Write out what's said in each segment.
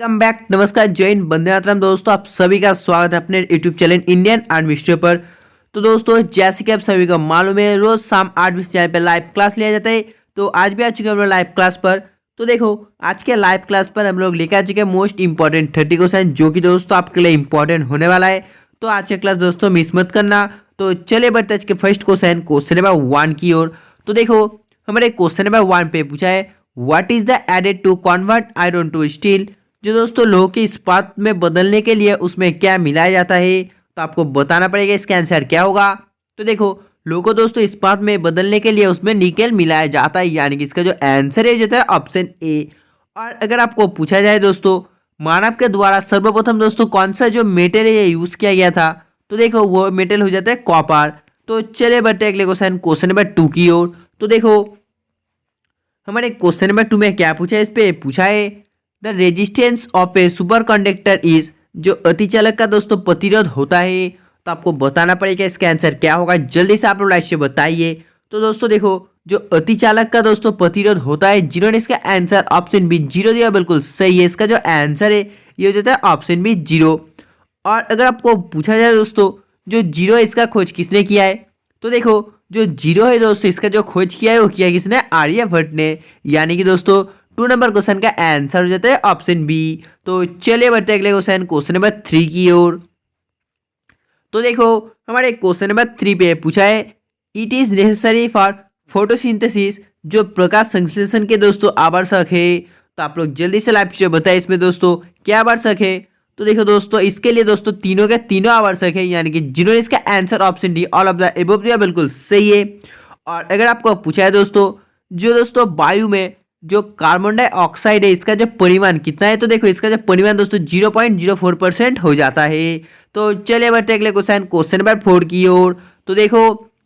Welcome back. नमस्कार, जय हिंद, वंदे मातरम। दोस्तों आप सभी का स्वागत है अपने YouTube channel Indian army history पर। तो दोस्तों जैसे कि आप सभी को मालूम है, रोज शाम 8 बजे चैनल पर लाइव क्लास लिया जाता है। तो आज भी आ चुके हैं हम लोग लाइव क्लास पर। तो देखो आज के लाइव क्लास पर हम लोग लेकर आ चुके हैं मोस्ट इंपॉर्टेंट 30 क्वेश्चन, जो कि दोस्तों आपके लिए इंपॉर्टेंट होने वाला है। तो आज का क्लास दोस्तों मिस मत करना। तो चलिए बढ़ते आज के फर्स्ट क्वेश्चन नंबर 1 की ओर। तो देखो हमारे क्वेश्चन नंबर 1 पे पूछा है, what is the added to convert iron to steel. जो दोस्तों लोहे के इस्पात में बदलने के लिए उसमें क्या मिलाया जाता है, तो आपको बताना पड़ेगा इसका आंसर क्या होगा। तो देखो लोहे को दोस्तों इस्पात में बदलने के लिए उसमें निकेल मिलाया जाता है, यानी कि इसका जो आंसर है जाता है ऑप्शन ए। और अगर आपको पूछा जाए दोस्तों मानव के द्वारा सर्वप्रथम दोस्तों कौन सा जो मेटल है यूज किया गया था, तो देखो वो मेटल हो जाता है कॉपर। तो चले बढ़ते अगले क्वेश्चन नंबर 2 की ओर। तो देखो हमारे क्वेश्चन नंबर 2 में क्या पूछा है, इस पे पूछा है the resistance of A super conductor is. जो अतिचालक का दोस्तों प्रतिरोध होता है, तो आपको बताना पड़ेगा इसका आंसर क्या होगा। जल्दी से आप लोग लाइक से बताइए। तो दोस्तों देखो जो अतिचालक का दोस्तों प्रतिरोध होता है, जिन्होंने इसका आंसर ऑप्शन बी 0 दिया, बिल्कुल सही है। इसका जो आंसर है ये हो जाता है ऑप्शन बी 0। और अगर आपको पूछा जाए दोस्तों जो 0 है इसका खोज किसने किया है, तो देखो जो 0 है दोस्तों इसका जो खोज किया है वो किया किसने, आर्यभट्ट ने। यानी कि दोस्तों 2 नंबर क्वेश्चन का आंसर हो जाता है ऑप्शन बी। तो चलिए बढ़ते अगले क्वेश्चन नंबर 3 की ओर। तो देखो हमारे क्वेश्चन नंबर 3 पे पूछा है, it is necessary for photosynthesis. जो प्रकाश संश्लेषण के दोस्तों आवश्यक है, तो आप लोग जल्दी से लाइव से बताएं इसमें दोस्तों क्या आवश्यक है। तो देखो दोस्तों इसके लिए दोस्तों तीनों के तीनों आवश्यक है, यानी कि जिन्होंने इसका answer option D all of the above दिया, बिल्कुल सही है। और अगर आपको पूछा है दोस्तों जो दोस्तों वायु में जो कार्बन डाइऑक्साइड है इसका जो परिमाण कितना है, तो देखो इसका जो परिमाण दोस्तों 0.04% हो जाता है। तो चलिए बढ़ते अगले क्वेश्चन नंबर 4 की ओर। तो देखो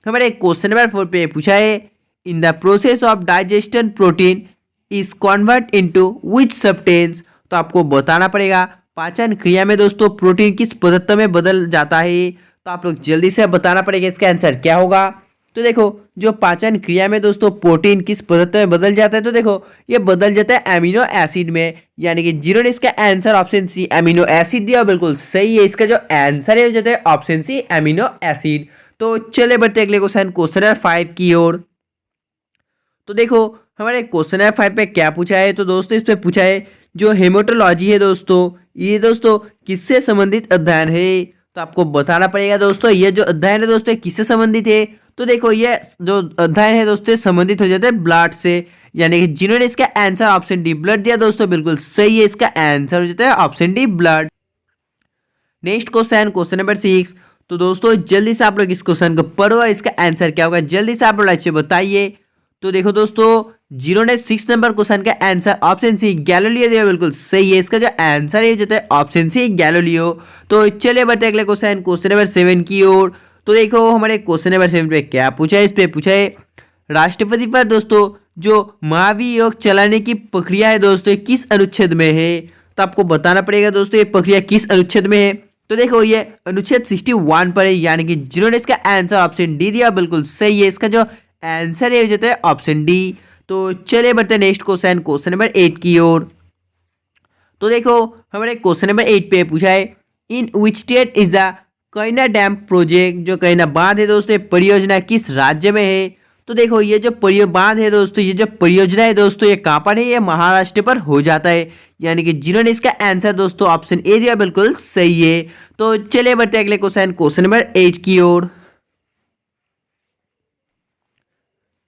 हमारे क्वेश्चन नंबर 4 पे पूछा है, in the process of digestion protein is convert into which substance. तो आपको बताना पड़ेगा पाचन क्रिया में दोस्तों प्रोटीन किस पदार्थ में बदल जाता है। तो आप लोग जल्दी से बताना पड़ेगा इसका आंसर क्या होगा। तो देखो जो पाचन क्रिया में दोस्तों प्रोटीन किस पदार्थ में बदल जाता है, तो देखो ये बदल जाता है एमिनो एसिड में। यानी कि जिन्होंने इसका answer option c amino acid दिया, बिल्कुल सही है। इसका जो आंसर है हो जाता है ऑप्शन सी एमिनो एसिड। तो चले बढ़ते अगले क्वेश्चन नंबर 5 की ओर। तो देखो हमारे क्वेश्चन नंबर 5 पे क्या पूछा है, तो दोस्तों इस पे पूछा है जो हेमेटोलॉजी है दोस्तों, ये दोस्तों किससे संबंधित अध्ययन है। तो आपको बताना पड़ेगा दोस्तों ये जो अध्ययन है दोस्तों किससे संबंधित है। तो देखो ये जो अध्ययन है दोस्तों संबंधित हो जाता है ब्लड से। यानी कि जिन्होंने इसका आंसर ऑप्शन डी ब्लड दिया दोस्तों, बिल्कुल सही है। इसका आंसर हो जाता है option D blood. Next question number 6। तो दोस्तों जल्दी से आप लोग इस क्वेश्चन को पढ़ो और इसका आंसर क्या होगा जल्दी से आप लोग अच्छे बताइए। तो देखो दोस्तों जिन्होंने 6 नंबर क्वेश्चन का आंसर ऑप्शन सी गैलीलियो दिया, बिल्कुल सही है। इसका जो आंसर है जाता है ऑप्शन सी गैलीलियो। तो चलिए बढ़ते अगले क्वेश्चन नंबर 7 की ओर। तो देखो हमारे क्वेश्चन नंबर 7 पे क्या पूछा है, इस पे पूछा है राष्ट्रपति पर दोस्तों जो महाभियोग चलाने की प्रक्रिया है दोस्तों किस अनुच्छेद में है। तो आपको बताना पड़ेगा दोस्तों ये प्रक्रिया किस अनुच्छेद में है। तो देखो ये अनुच्छेद 61 पर है, यानी कि जिन्होंने इसका आंसर ऑप्शन डी दिया, बिल्कुल सही है। इसका जो आंसर है हो जाता है ऑप्शन डी। तो चलिए बढ़ते नेक्स्ट क्वेश्चन नंबर 8 की ओर। तो देखो हमारे क्वेश्चन नंबर 8 पे पूछा है, इन विच स्टेट इज द कैना डैम प्रोजेक्ट। जो कैना बांध है दोस्तों परियोजना किस राज्य में है। तो देखो ये जो बांध है दोस्तों, ये जो परियोजना है दोस्तों ये कहाँ पर है, ये महाराष्ट्र पर हो जाता है। यानी कि जिन्होंने इसका आंसर दोस्तों ऑप्शन ए दिया, बिल्कुल सही है। तो चलिए बढ़ते अगले क्वेश्चन नंबर 8 की ओर।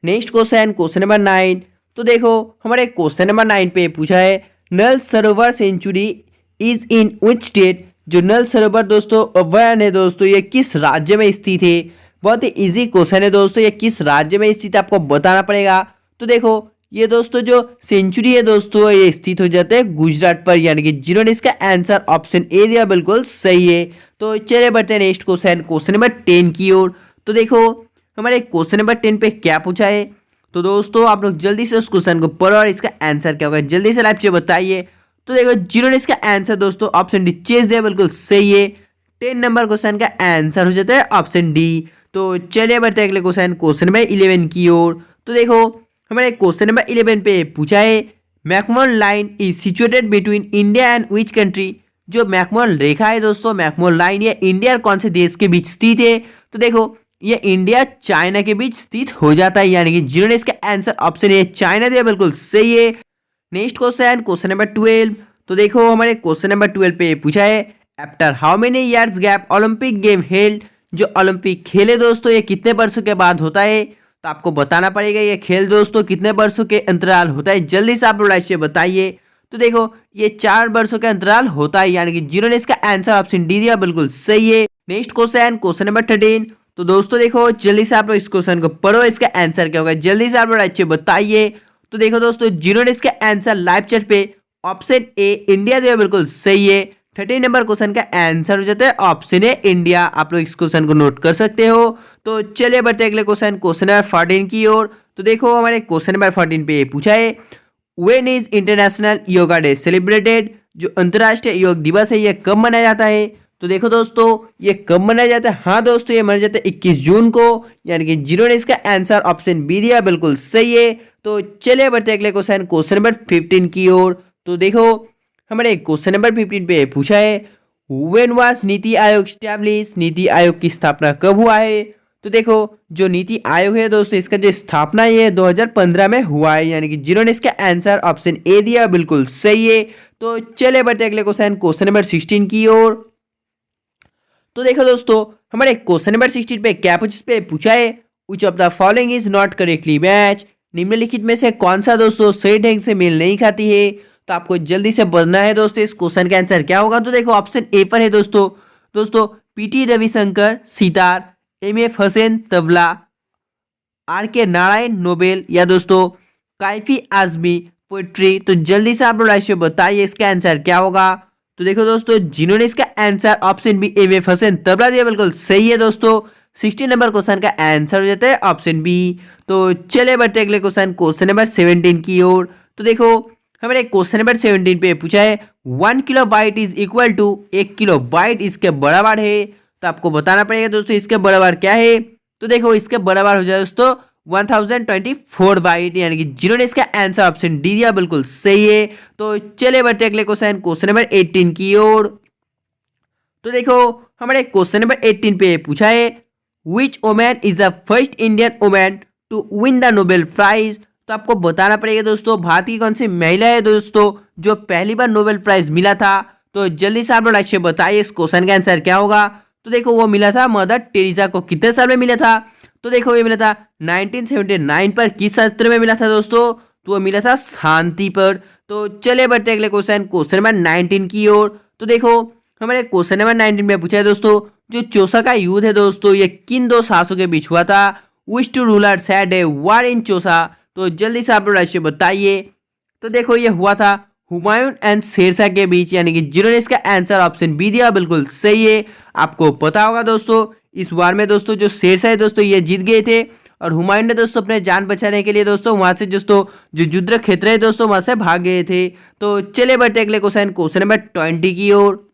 Next question number 9। तो देखो हमारे क्वेश्चन नंबर 9 पे पूछा है, Nal Sarovar sanctuary is in which state. जो नल सरोवर दोस्तों अभयारण्य है दोस्तों ये किस राज्य में स्थित है। बहुत ही इजी क्वेश्चन है दोस्तों, ये किस राज्य में स्थित है आपको बताना पड़ेगा। तो देखो ये दोस्तों जो सेंचुरी है दोस्तों ये स्थित हो जाता है गुजरात पर। यानी कि जिन्होंने इसका आंसर ऑप्शन ए दिया, बिल्कुल सही है। तो चलिए बढ़ते हैं नेक्स्ट क्वेश्चन नंबर 10 की ओर। तो देखो हमारे क्वेश्चन नंबर 10 पे क्या पूछा है, तो दोस्तों आप लोग जल्दी से उस क्वेश्चन को पढ़ो और इसका आंसर क्या होगा जल्दी से लाइव से बताइए। तो देखो जिन्होंने इसका आंसर दोस्तों ऑप्शन डी चेस दिया, बिल्कुल सही है। 10 नंबर क्वेश्चन का आंसर हो जाता है ऑप्शन डी। तो चलिए बढ़ते हैं अगले क्वेश्चन नंबर 11 की ओर। तो देखो हमारे क्वेश्चन नंबर 11 पे पूछा है, McMahon line is situated between India and which country. जो मैकमोहन रेखा है दोस्तों, मैकमोहन लाइन, ये इंडिया और कौन से देश के बीच स्थित है? तो देखो ये इंडिया चाइना के बीच स्थित हो जाता है, यानी कि जिन्होंने इसका आंसर ऑप्शन ए चाइना दिया बिल्कुल सही है। Next question, question number 12। तो देखो हमारे क्वेश्चन नंबर 12 पे पूछा है after how many years gap Olympic game held. जो ओलंपिक खेल है दोस्तों ये कितने वर्षों के बाद होता है? तो आपको बताना पड़ेगा ये खेल दोस्तों कितने वर्षों के अंतराल होता है, जल्दी से आप लोग राइट से बताइए। तो देखो ये 4 वर्षों का अंतराल होता है, यानी कि जिन्होंने इसका आंसर ऑप्शन डी दिया बिल्कुल सही है। Next question, question number 13। तो दोस्तों देखो जल्दी से आप लोग इस क्वेश्चन को पढ़ो, इसका आंसर क्या होगा जल्दी से आप लोग राइट से बताइए। तो देखो दोस्तों जिन्होंने इसका आंसर लाइव चैट पे ऑप्शन ए इंडिया दिया बिल्कुल सही है। 13 नंबर क्वेश्चन का आंसर हो जाता है ऑप्शन ए इंडिया। आप लोग इस क्वेश्चन को नोट कर सकते हो। तो चलिए बढ़ते अगले क्वेश्चन, क्वेश्चन नंबर 14 की ओर। तो देखो हमारे क्वेश्चन नंबर 14 पे पूछा है when is international yoga day celebrated. जो अंतर्राष्ट्रीय योग दिवस है ये कब मनाया जाता है? तो देखो दोस्तों ये कब मनाया जाता है? हाँ दोस्तों ये मनाया जाता है 21 जून को, यानी कि जिन्होंने इसका आंसर ऑप्शन बी दिया बिल्कुल सही है। तो चलिए बढ़ते अगले क्वेश्चन, क्वेश्चन नंबर 15 की ओर। तो देखो हमारे क्वेश्चन नंबर 15 पे पूछा है when was NITI Aayog establish. NITI Aayog की स्थापना कब हुआ है? तो देखो जो नीति आयोग है दोस्तों इसका जो स्थापना है 2015 में हुआ है, यानी कि जिन्होंने इसका आंसर ऑप्शन ए दिया बिल्कुल सही है। तो चले बढ़ते अगले क्वेश्चन, क्वेश्चन नंबर 16 की ओर। तो देखो दोस्तों हमारे क्वेश्चन नंबर 16 पे क्या पूछा है which of the following is not correctly match. निम्नलिखित में से कौन सा दोस्तों सही ढंग से मेल नहीं खाती है? तो आपको जल्दी से बताना है दोस्तों इस क्वेश्चन का आंसर क्या होगा। तो देखो ऑप्शन ए पर है दोस्तों PT Ravishankar sitar, M F. Husain tabla, R K. Narayan Nobel, या दोस्तों काइफी आजमी पोएट्री। तो जल्दी से आप लोग राइट से बताइए इसका आंसर क्या होगा। तो देखो दोस्तों जिन्होंने इसका answer option B M F. Husain tabla दिया बिल्कुल सही है दोस्तों। 16 नंबर क्वेश्चन का आंसर हो जाता है ऑप्शन बी। तो चले बढ़ते अगले क्वेश्चन, क्वेश्चन नंबर 17 की ओर। तो देखो हमारे क्वेश्चन नंबर 17 पे पूछा है 1 kilo byte is equal to 1 kilo byte इसके बराबर है। तो आपको बताना पड़ेगा दोस्तों इसके बराबर क्या है। तो देखो इसके बराबर हो जाए दोस्तों 1024 बाइट, यानी कि जिन्होंने इसका आंसर ऑप्शन डी दिया बिल्कुल सही है। तो चले बढ़ते अगले क्वेश्चन, क्वेश्चन नंबर 18 की ओर। तो देखो हमारे क्वेश्चन नंबर 18 पे पूछा है which woman is the first Indian woman to win the Nobel prize. तो आपको बताना पड़ेगा दोस्तों भारत की कौन सी महिला है दोस्तों जो पहली बार नोबेल प्राइज मिला था। तो जल्दी से आप लोग राइट से बताइए इस क्वेश्चन का आंसर क्या होगा। तो देखो वो मिला था मदर टेरेसा को। कितने साल में मिला था? तो देखो ये मिला था 1979 पर। किस सत्र में मिला था दोस्तों? तो वो मिला था शांति पर। तो चले बढ़ते अगले क्वेश्चन, क्वेश्चन नंबर 19 की ओर। तो देखो हमारे क्वेश्चन नंबर 19 में पूछा है दोस्तों जो चौसा का युद्ध है दोस्तों ये किन दो शासकों के बीच हुआ था? Which two rulers had a war in Chausa. तो जल्दी से आप लोग राइट से बताइए। तो देखो ये हुआ था हुमायूं एंड शेरशाह के बीच, यानी कि जिन्होंने इसका आंसर ऑप्शन बी दिया बिल्कुल सही है। आपको पता होगा दोस्तों इस वार में दोस्तों जो शेरशाह है दोस्तों ये जीत गए थे और हुमायूं ने दोस्तों अपने जान बचाने के लिए दोस्तों वहां से दोस्तों जो युद्ध क्षेत्र है दोस्तों वहां से भाग गए थे। तो चले बढ़ते अगले क्वेश्चन, क्वेश्चन नंबर 20 की ओर।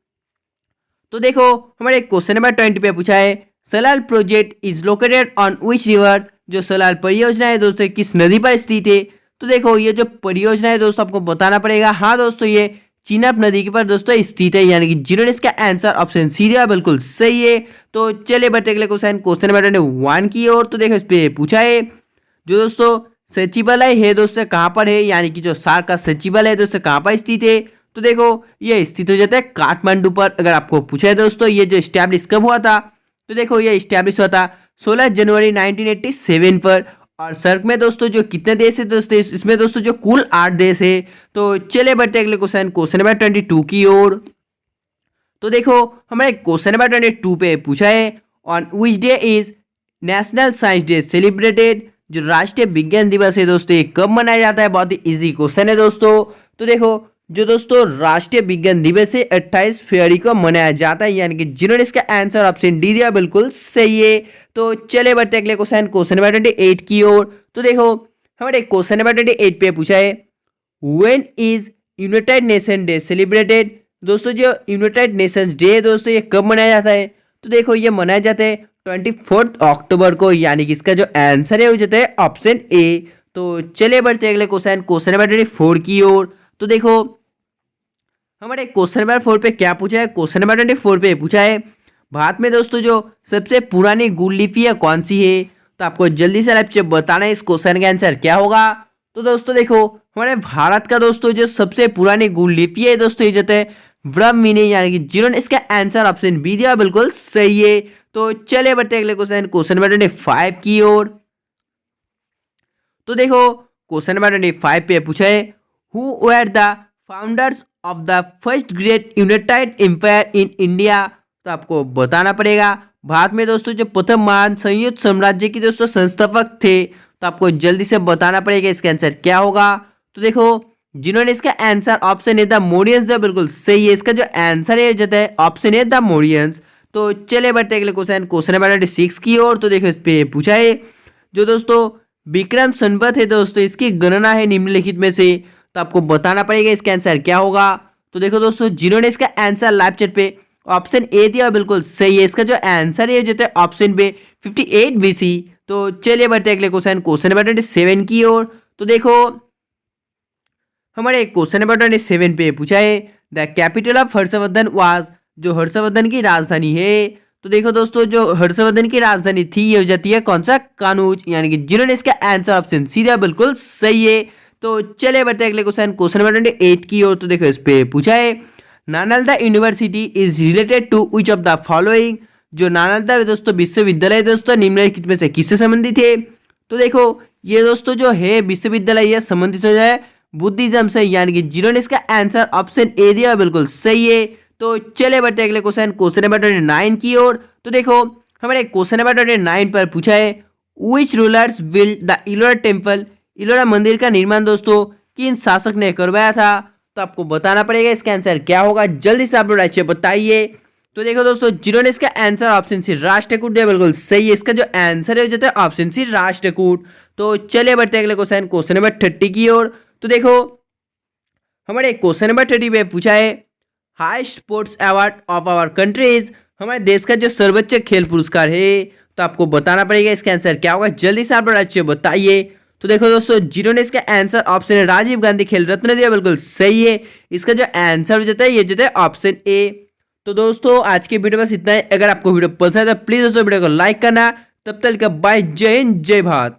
तो देखो हमारे क्वेश्चन नंबर 20 पे पूछा है Salal project is located on which river. जो सलाल परियोजना है दोस्तों किस नदी पर स्थित है? तो देखो ये जो परियोजना है दोस्तों आपको बताना पड़ेगा। हाँ दोस्तों ये चिनाब नदी के पर दोस्तों स्थित है, यानी कि जिन्होंने इसका आंसर ऑप्शन सी दिया बिल्कुल सही है। तो चलिए बढ़ते अगले क्वेश्चन, क्वेश्चन नंबर 21 की ओर। तो देखो इस पे पूछा है जो दोस्तों सचिवालय है दोस्तों कहाँ पर है, यानी कि जो सार्क का सचिवालय दोस्तों कहाँ पर स्थित है? तो देखो ये स्थित हो जाता है काठमांडू पर। अगर आपको पूछा है दोस्तों ये जो स्टैब्लिश कब हुआ था? तो देखो ये स्टैब्लिश हुआ था 16 जनवरी 1987 पर। और सर्क में दोस्तों जो कितने देश है दोस्तों इसमें दोस्तों जो कुल 8 देश है। तो चले बढ़ते अगले क्वेश्चन, क्वेश्चन नंबर 22 की ओर। तो देखो हमारे क्वेश्चन नंबर 22 पे पूछा है on which day is national science day celebrated. जो राष्ट्रीय विज्ञान दिवस है दोस्तों ये कब मनाया जाता है? बहुत ही इजी क्वेश्चन है दोस्तों। तो देखो जो दोस्तों राष्ट्रीय विज्ञान दिवस है 28 फरवरी को मनाया जाता है, यानी कि जिन्होंने इसका आंसर ऑप्शन डी दिया बिल्कुल सही है। तो चले बढ़ते अगले क्वेश्चन, क्वेश्चन नंबर 28 की ओर। तो देखो हमारे क्वेश्चन नंबर 28 पे पूछा है when is United nation day celebrated. दोस्तों जो यूनाइटेड नेशंस डे है दोस्तों ये कब मनाया जाता है? तो देखो ये मनाया जाता है 24 अक्टूबर को, यानी कि इसका जो आंसर है वो जाता है ऑप्शन ए। तो चलिए बढ़ते हैं अगले क्वेश्चन नंबर 24 की ओर। तो देखो हमारे क्वेश्चन नंबर 4 पे क्या पूछा है, क्वेश्चन नंबर 24 पे पूछा है भारत में दोस्तों जो सबसे पुरानी गुड़ लिपि है कौन सी है। तो आपको जल्दी से लाइव बताना है इस क्वेश्चन का आंसर क्या होगा। तो दोस्तों देखो हमारे भारत का दोस्तों जो सबसे पुरानी गुड़ लिपि है दोस्तों ये जाता है ब्राह्मणी यानी कि जिन्होंने इसका आंसर ऑप्शन बी दिया बिल्कुल सही है। तो चलिए बढ़ते हैं अगले क्वेश्चन नंबर 25 की ओर। तो देखो क्वेश्चन नंबर 25 पे पूछा है who were the founders of the first great united empire in India. तो आपको बताना पड़ेगा भारत में दोस्तों जो प्रथम महान संयुक्त साम्राज्य के दोस्तों संस्थापक थे। तो आपको जल्दी से बताना पड़ेगा इसका आंसर क्या होगा। तो देखो जिन्होंने इसका answer option A the Mauryans दिया बिल्कुल सही है। इसका जो आंसर है जाता है ऑप्शन ए द मौर्यंस। तो चलिए बढ़ते अगले क्वेश्चन नंबर 26 की ओर। तो देखो इस पे पूछा है जो दोस्तों विक्रम संवत है दोस्तों इसकी गणना है निम्नलिखित में से। तो आपको बताना पड़ेगा इसका आंसर क्या होगा। तो देखो दोस्तों जिन्होंने इसका आंसर लाइव चैट पे ऑप्शन ए दिया बिल्कुल सही है। इसका जो आंसर है जाता है ऑप्शन बी 58 BC। तो चलिए बढ़ते अगले क्वेश्चन नंबर 27 की ओर। तो देखो हमारे क्वेश्चन नंबर 27 पे पूछा है the capital of Harshvardhan was जो हर्षवर्धन की राजधानी है। तो देखो दोस्तों जो हर्षवर्धन की राजधानी थी ये हो जाती है कौन सा कानूज यानी कि जिन्होंने इसका आंसर ऑप्शन सी दिया बिल्कुल सही है। तो चलिए बढ़ते अगले क्वेश्चन नंबर 28 की ओर। तो देखो इस पे पूछा है Nalanda university is related to which of the following जो नालंदा दोस्तों विश्वविद्यालय दोस्तों निम्नलिखित में से किससे संबंधित है। तो देखो ये दोस्तों जो है विश्वविद्यालय ये संबंधित हो जाए बुद्धिज्म से यानी कि जिन्होंने इसका आंसर ऑप्शन ए दिया बिल्कुल सही है। तो चले बढ़ते अगले क्वेश्चन नंबर 29 की ओर। तो देखो हमारे क्वेश्चन नंबर 29 पर पूछा है which rulers build the Ellora temple Ellora मंदिर का निर्माण दोस्तों किन शासक ने करवाया था। तो आपको बताना पड़ेगा इसका आंसर क्या होगा। जल्दी से आप लोग राज्य बताइए। तो देखो दोस्तों जिन्होंने इसका आंसर ऑप्शन सी राष्ट्रकूट दिया बिल्कुल सही है। इसका जो आंसर है जाता है ऑप्शन सी राष्ट्रकूट। तो चलिए बढ़ते अगले क्वेश्चन नंबर 30 की ओर। तो देखो हमारे क्वेश्चन नंबर 30 पे पूछा है high sports award of our countries हमारे देश का जो सर्वोच्च खेल पुरस्कार है। तो आपको बताना पड़ेगा इसका आंसर क्या होगा। जल्दी से आप लोग राज्य बताइए। तो देखो दोस्तों जिन्होंने इसका आंसर ऑप्शन है राजीव गांधी खेल रत्न दिया बिल्कुल सही है। इसका जो आंसर हो जाता है ये जाता है ऑप्शन ए। तो दोस्तों आज की वीडियो बस इतना है। अगर आपको वीडियो पसंद है तो प्लीज दोस्तों वीडियो को लाइक करना। तब तक बाय जय हिंद जय भारत।